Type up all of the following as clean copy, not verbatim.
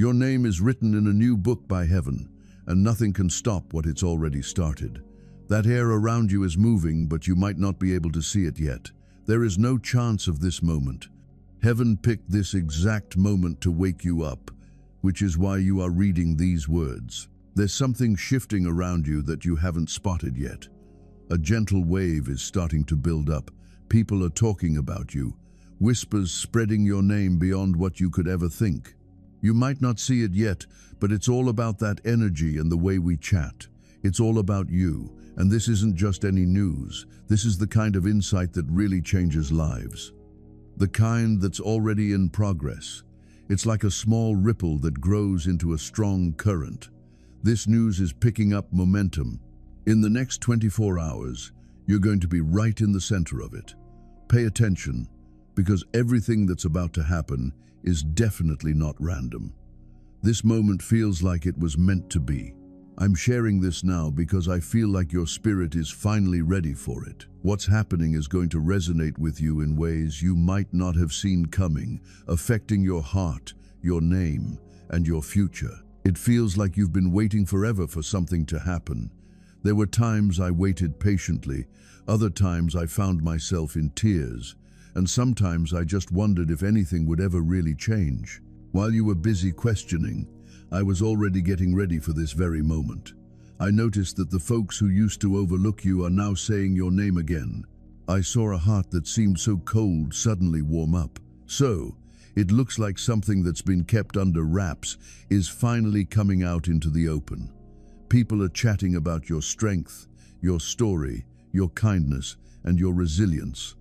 Your name is written in a new book by heaven, and nothing can stop what it's already started. That air around you is moving, but you might not be able to see it yet. There is no chance of this moment. Heaven picked this exact moment to wake you up, which is why you are reading these words. There's something shifting around you that you haven't spotted yet. A gentle wave is starting to build up. People are talking about you, whispers spreading your name beyond what you could ever think. You might not see it yet, but it's all about that energy and the way we chat. It's all about you, and this isn't just any news. This is the kind of insight that really changes lives. The kind that's already in progress. It's like a small ripple that grows into a strong current. This news is picking up momentum. In the next 24 hours, you're going to be right in the center of it. Pay attention, because everything that's about to happen is definitely not random. This moment feels like it was meant to be. I'm sharing this now because I feel like your spirit is finally ready for it. What's happening is going to resonate with you in ways you might not have seen coming, affecting your heart, your name, and your future. It feels like you've been waiting forever for something to happen. There were times I waited patiently, other times I found myself in tears, and sometimes I just wondered if anything would ever really change. While you were busy questioning, I was already getting ready for this very moment. I noticed that the folks who used to overlook you are now saying your name again. I saw a heart that seemed so cold suddenly warm up. So, it looks like something that's been kept under wraps is finally coming out into the open. People are chatting about your strength, your story, your kindness, and your resilience.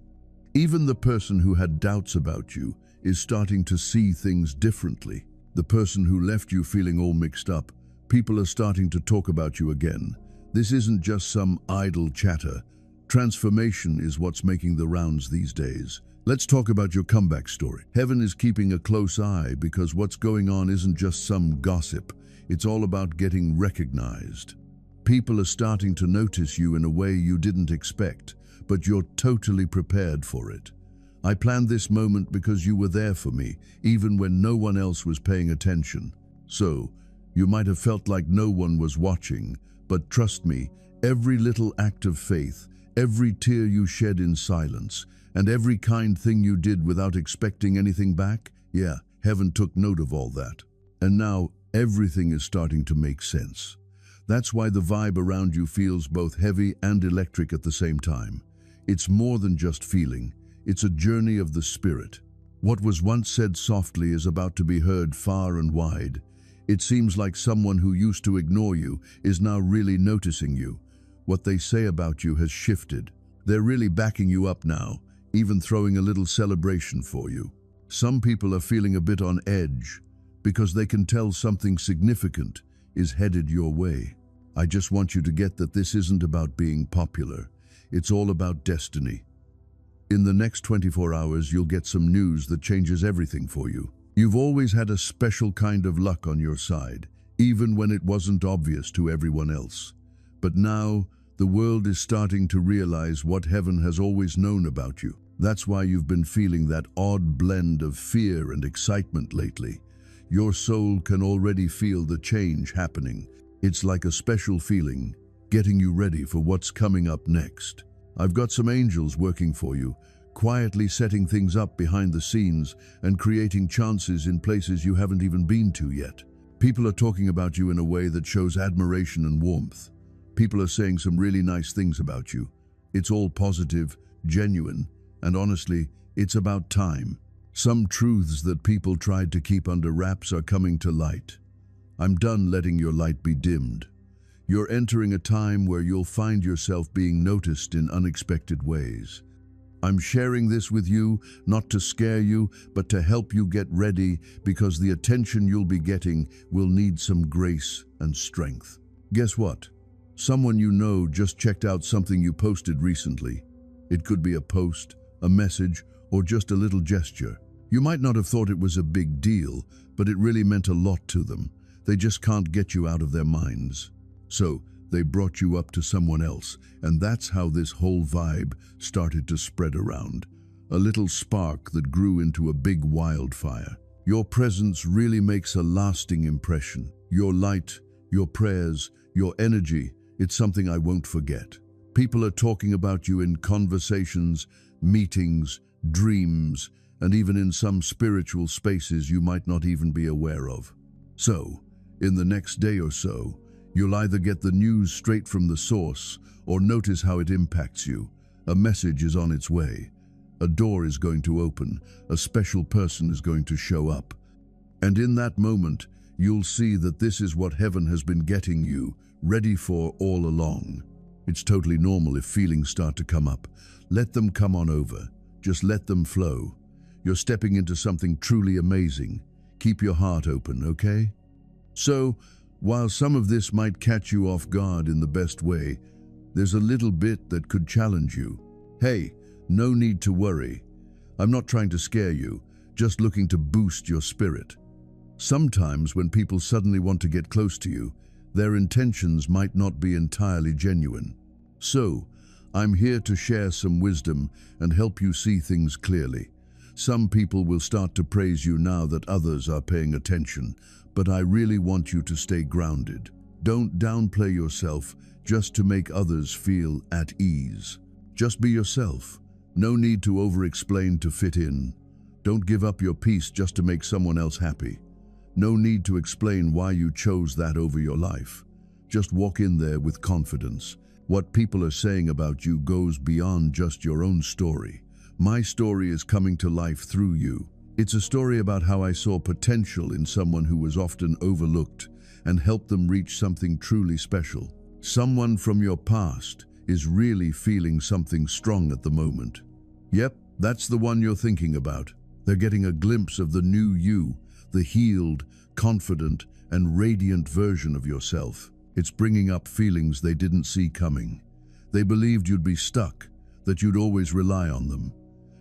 Even the person who had doubts about you is starting to see things differently. The person who left you feeling all mixed up, people are starting to talk about you again. This isn't just some idle chatter. Transformation is what's making the rounds these days. Let's talk about your comeback story. Heaven is keeping a close eye because what's going on isn't just some gossip. It's all about getting recognized. People are starting to notice you in a way you didn't expect, but you're totally prepared for it. I planned this moment because you were there for me, even when no one else was paying attention. So, you might have felt like no one was watching, but trust me, every little act of faith, every tear you shed in silence, and every kind thing you did without expecting anything back, yeah, heaven took note of all that. And now, everything is starting to make sense. That's why the vibe around you feels both heavy and electric at the same time. It's more than just feeling. It's a journey of the spirit. What was once said softly is about to be heard far and wide. It seems like someone who used to ignore you is now really noticing you. What they say about you has shifted. They're really backing you up now, even throwing a little celebration for you. Some people are feeling a bit on edge because they can tell something significant is headed your way. I just want you to get that this isn't about being popular. It's all about destiny. In the next 24 hours, you'll get some news that changes everything for you. You've always had a special kind of luck on your side, even when it wasn't obvious to everyone else. But now, the world is starting to realize what heaven has always known about you. That's why you've been feeling that odd blend of fear and excitement lately. Your soul can already feel the change happening. It's like a special feeling, getting you ready for what's coming up next. I've got some angels working for you, quietly setting things up behind the scenes and creating chances in places you haven't even been to yet. People are talking about you in a way that shows admiration and warmth. People are saying some really nice things about you. It's all positive, genuine, and honestly, it's about time. Some truths that people tried to keep under wraps are coming to light. I'm done letting your light be dimmed. You're entering a time where you'll find yourself being noticed in unexpected ways. I'm sharing this with you, not to scare you, but to help you get ready, because the attention you'll be getting will need some grace and strength. Guess what? Someone you know just checked out something you posted recently. It could be a post, a message, or just a little gesture. You might not have thought it was a big deal, but it really meant a lot to them. They just can't get you out of their minds. So, they brought you up to someone else, and that's how this whole vibe started to spread around. A little spark that grew into a big wildfire. Your presence really makes a lasting impression. Your light, your prayers, your energy, it's something I won't forget. People are talking about you in conversations, meetings, dreams, and even in some spiritual spaces you might not even be aware of. So, in the next day or so, you'll either get the news straight from the source or notice how it impacts you. A message is on its way. A door is going to open. A special person is going to show up. And in that moment, you'll see that this is what heaven has been getting you ready for all along. It's totally normal if feelings start to come up. Let them come on over. Just let them flow. You're stepping into something truly amazing. Keep your heart open, okay? So, while some of this might catch you off guard in the best way, there's a little bit that could challenge you. Hey, no need to worry. I'm not trying to scare you, just looking to boost your spirit. Sometimes when people suddenly want to get close to you, their intentions might not be entirely genuine. So, I'm here to share some wisdom and help you see things clearly. Some people will start to praise you now that others are paying attention, but I really want you to stay grounded. Don't downplay yourself just to make others feel at ease. Just be yourself. No need to over-explain to fit in. Don't give up your peace just to make someone else happy. No need to explain why you chose that over your life. Just walk in there with confidence. What people are saying about you goes beyond just your own story. My story is coming to life through you. It's a story about how I saw potential in someone who was often overlooked and helped them reach something truly special. Someone from your past is really feeling something strong at the moment. Yep, that's the one you're thinking about. They're getting a glimpse of the new you, the healed, confident, and radiant version of yourself. It's bringing up feelings they didn't see coming. They believed you'd be stuck, that you'd always rely on them.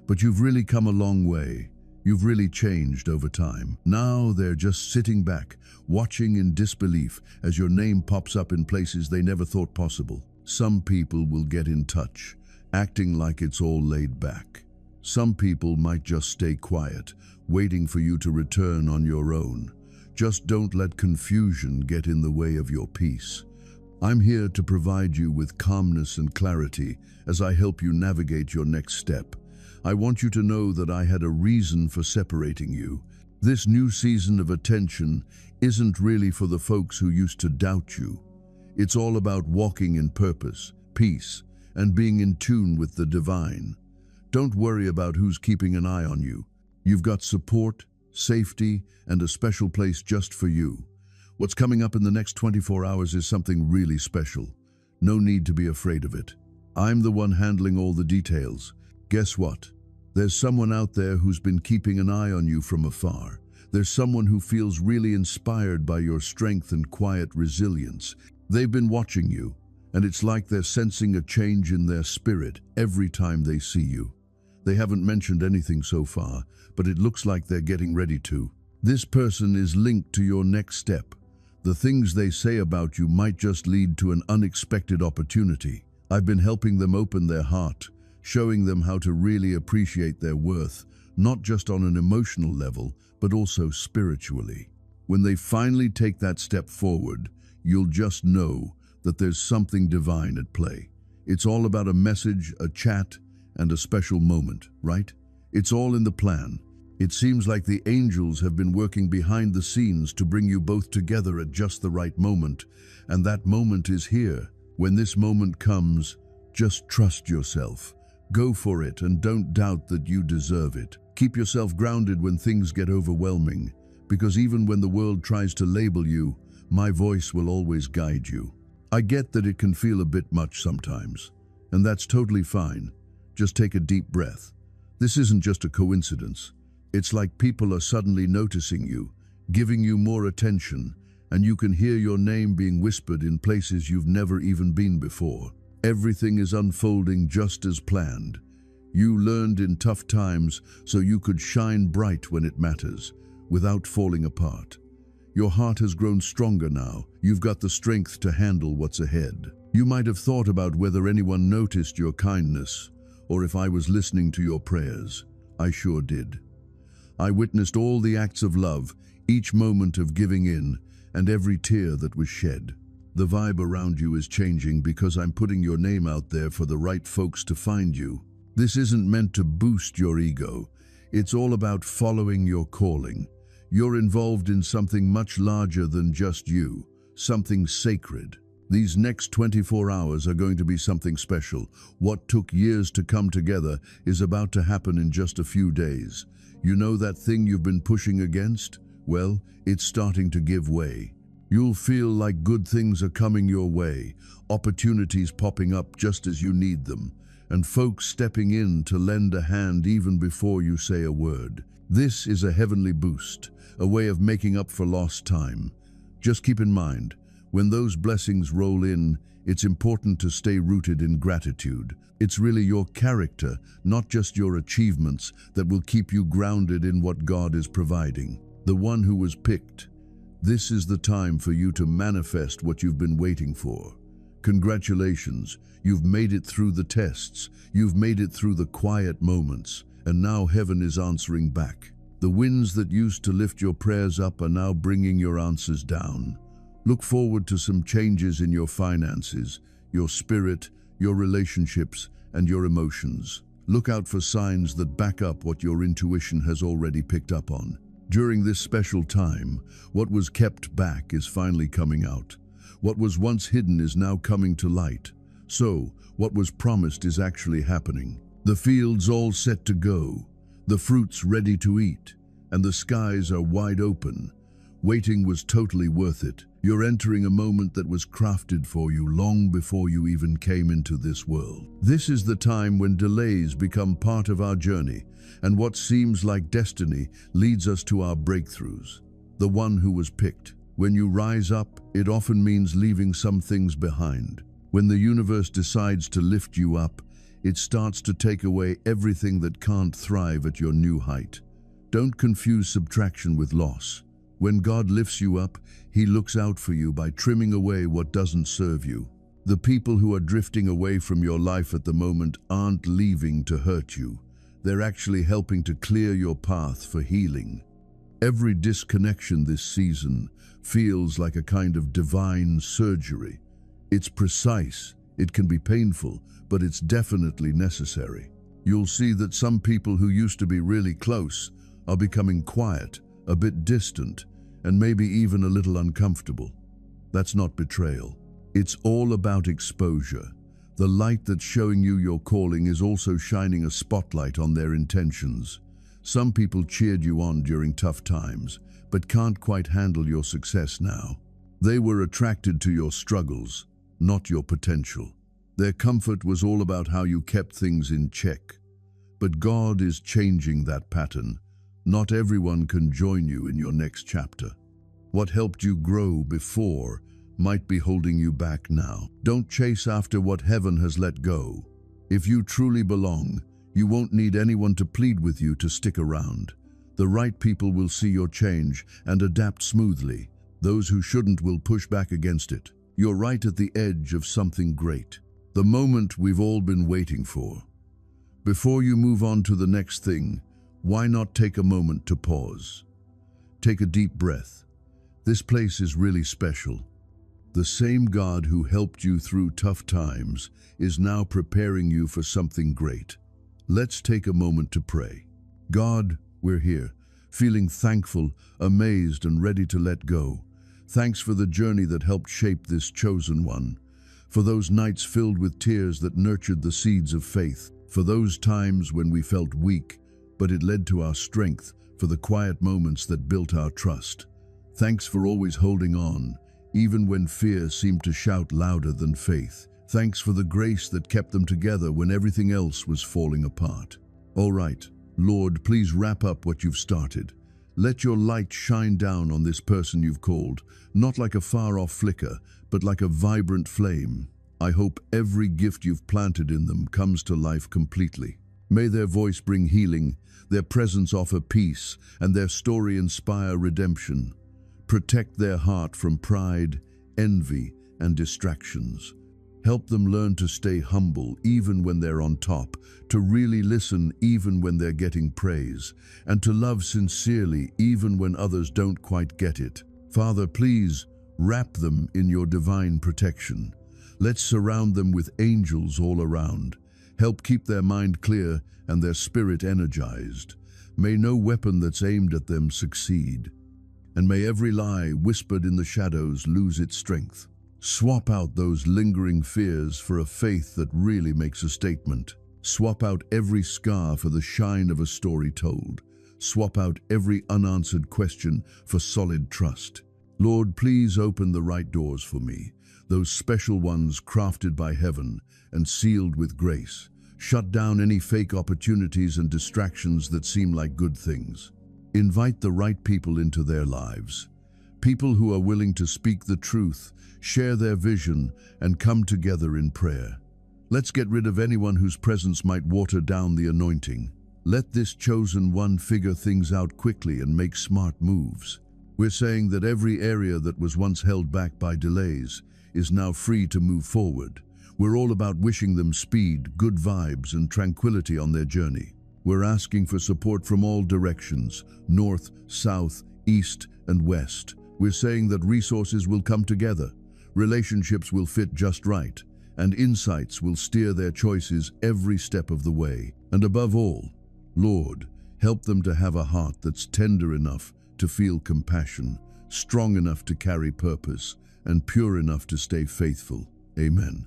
But you've really come a long way. You've really changed over time. Now they're just sitting back, watching in disbelief as your name pops up in places they never thought possible. Some people will get in touch, acting like it's all laid back. Some people might just stay quiet, waiting for you to return on your own. Just don't let confusion get in the way of your peace. I'm here to provide you with calmness and clarity as I help you navigate your next step. I want you to know that I had a reason for separating you. This new season of attention isn't really for the folks who used to doubt you. It's all about walking in purpose, peace, and being in tune with the divine. Don't worry about who's keeping an eye on you. You've got support, safety, and a special place just for you. What's coming up in the next 24 hours is something really special. No need to be afraid of it. I'm the one handling all the details. Guess what? There's someone out there who's been keeping an eye on you from afar. There's someone who feels really inspired by your strength and quiet resilience. They've been watching you, and it's like they're sensing a change in their spirit every time they see you. They haven't mentioned anything so far, but it looks like they're getting ready to. This person is linked to your next step. The things they say about you might just lead to an unexpected opportunity. I've been helping them open their heart, showing them how to really appreciate their worth, not just on an emotional level, but also spiritually. When they finally take that step forward, you'll just know that there's something divine at play. It's all about a message, a chat, and a special moment, right? It's all in the plan. It seems like the angels have been working behind the scenes to bring you both together at just the right moment, and that moment is here. When this moment comes, just trust yourself. Go for it and don't doubt that you deserve it. Keep yourself grounded when things get overwhelming, because even when the world tries to label you, my voice will always guide you. I get that it can feel a bit much sometimes, and that's totally fine. Just take a deep breath. This isn't just a coincidence. It's like people are suddenly noticing you, giving you more attention, and you can hear your name being whispered in places you've never even been before. Everything is unfolding just as planned. You learned in tough times so you could shine bright when it matters, without falling apart. Your heart has grown stronger now. You've got the strength to handle what's ahead. You might have thought about whether anyone noticed your kindness, or if I was listening to your prayers. I sure did. I witnessed all the acts of love, each moment of giving in, and every tear that was shed. The vibe around you is changing because I'm putting your name out there for the right folks to find you. This isn't meant to boost your ego. It's all about following your calling. You're involved in something much larger than just you, something sacred. These next 24 hours are going to be something special. What took years to come together is about to happen in just a few days. You know that thing you've been pushing against? Well, it's starting to give way. You'll feel like good things are coming your way, opportunities popping up just as you need them, and folks stepping in to lend a hand even before you say a word. This is a heavenly boost, a way of making up for lost time. Just keep in mind, when those blessings roll in, it's important to stay rooted in gratitude. It's really your character, not just your achievements, that will keep you grounded in what God is providing. The one who was picked. This is the time for you to manifest what you've been waiting for. Congratulations, you've made it through the tests, you've made it through the quiet moments, and now heaven is answering back. The winds that used to lift your prayers up are now bringing your answers down. Look forward to some changes in your finances, your spirit, your relationships, and your emotions. Look out for signs that back up what your intuition has already picked up on. During this special time, what was kept back is finally coming out. What was once hidden is now coming to light. So, what was promised is actually happening. The fields all set to go, the fruits ready to eat, and the skies are wide open. Waiting was totally worth it. You're entering a moment that was crafted for you long before you even came into this world. This is the time when delays become part of our journey, and what seems like destiny leads us to our breakthroughs. The one who was picked. When you rise up, it often means leaving some things behind. When the universe decides to lift you up, it starts to take away everything that can't thrive at your new height. Don't confuse subtraction with loss. When God lifts you up, He looks out for you by trimming away what doesn't serve you. The people who are drifting away from your life at the moment aren't leaving to hurt you. They're actually helping to clear your path for healing. Every disconnection this season feels like a kind of divine surgery. It's precise, it can be painful, but it's definitely necessary. You'll see that some people who used to be really close are becoming quiet, a bit distant, and maybe even a little uncomfortable. That's not betrayal. It's all about exposure. The light that's showing you your calling is also shining a spotlight on their intentions. Some people cheered you on during tough times, but can't quite handle your success now. They were attracted to your struggles, not your potential. Their comfort was all about how you kept things in check. But God is changing that pattern. Not everyone can join you in your next chapter. What helped you grow before might be holding you back now. Don't chase after what heaven has let go. If you truly belong, you won't need anyone to plead with you to stick around. The right people will see your change and adapt smoothly. Those who shouldn't will push back against it. You're right at the edge of something great. The moment we've all been waiting for. Before you move on to the next thing, why not take a moment to pause? Take a deep breath. This place is really special. The same God who helped you through tough times is now preparing you for something great. Let's take a moment to pray. God, we're here, feeling thankful, amazed, and ready to let go. Thanks for the journey that helped shape this chosen one, for those nights filled with tears that nurtured the seeds of faith, for those times when we felt weak, but it led to our strength, for the quiet moments that built our trust. Thanks for always holding on, even when fear seemed to shout louder than faith. Thanks for the grace that kept them together when everything else was falling apart. All right, Lord, please wrap up what you've started. Let your light shine down on this person you've called, not like a far-off flicker, but like a vibrant flame. I hope every gift you've planted in them comes to life completely. May their voice bring healing, their presence offer peace, and their story inspire redemption. Protect their heart from pride, envy, and distractions. Help them learn to stay humble even when they're on top, to really listen even when they're getting praise, and to love sincerely even when others don't quite get it. Father, please wrap them in your divine protection. Let's surround them with angels all around. Help keep their mind clear and their spirit energized. May no weapon that's aimed at them succeed. And may every lie whispered in the shadows lose its strength. Swap out those lingering fears for a faith that really makes a statement. Swap out every scar for the shine of a story told. Swap out every unanswered question for solid trust. Lord, please open the right doors for me, those special ones crafted by heaven and sealed with grace. Shut down any fake opportunities and distractions that seem like good things. Invite the right people into their lives. People who are willing to speak the truth, share their vision, and come together in prayer. Let's get rid of anyone whose presence might water down the anointing. Let this chosen one figure things out quickly and make smart moves. We're saying that every area that was once held back by delays is now free to move forward. We're all about wishing them speed, good vibes, and tranquility on their journey. We're asking for support from all directions, north, south, east, and west. We're saying that resources will come together, relationships will fit just right, and insights will steer their choices every step of the way. And above all, Lord, help them to have a heart that's tender enough to feel compassion, strong enough to carry purpose, and pure enough to stay faithful. Amen.